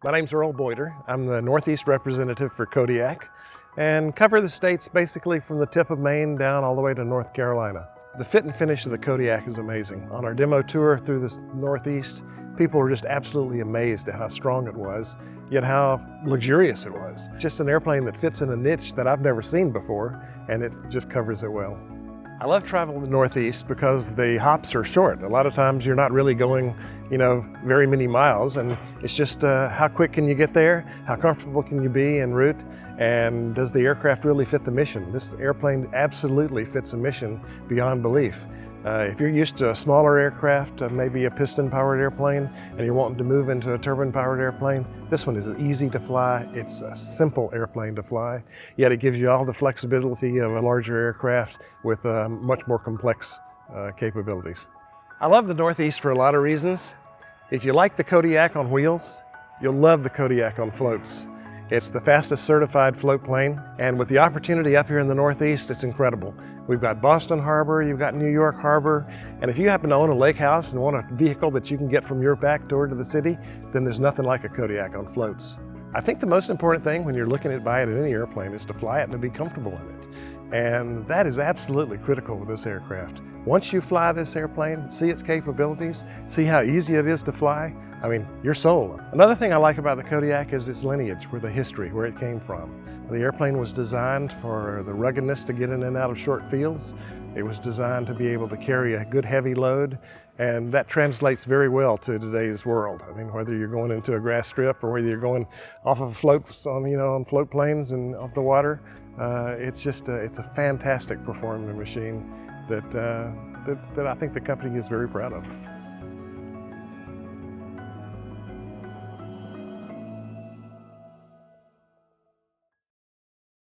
My name's Earle Boyter. I'm the Northeast representative for Kodiak and cover the states basically from the tip of Maine down all the way to North Carolina. The fit and finish of the Kodiak is amazing. On our demo tour through the Northeast, people were just absolutely amazed at how strong it was, yet how luxurious it was. Just an airplane that fits in a niche that I've never seen before, and it just covers it well. I love traveling the Northeast because the hops are short. A lot of times you're not really going, very many miles, and it's just how quick can you get there? How comfortable can you be en route? And does the aircraft really fit the mission? This airplane absolutely fits a mission beyond belief. If you're used to a smaller aircraft, maybe a piston-powered airplane, and you're wanting to move into a turbine-powered airplane, this one is easy to fly. It's a simple airplane to fly, yet it gives you all the flexibility of a larger aircraft with much more complex capabilities. I love the Northeast for a lot of reasons. If you like the Kodiak on wheels, you'll love the Kodiak on floats. It's the fastest certified float plane, and with the opportunity up here in the Northeast, it's incredible. We've got Boston Harbor, you've got New York Harbor, and if you happen to own a lake house and want a vehicle that you can get from your back door to the city, then there's nothing like a Kodiak on floats. I think the most important thing when you're looking at buying any airplane is to fly it and to be comfortable in it. And that is absolutely critical with this aircraft. Once you fly this airplane, see its capabilities, see how easy it is to fly, you're sold. Another thing I like about the Kodiak is its lineage, the history, where it came from. The airplane was designed for the ruggedness to get in and out of short fields. It was designed to be able to carry a good heavy load, and that translates very well to today's world. Whether you're going into a grass strip or whether you're going off of floats on float planes and off the water, it's a fantastic performing machine that I think the company is very proud of.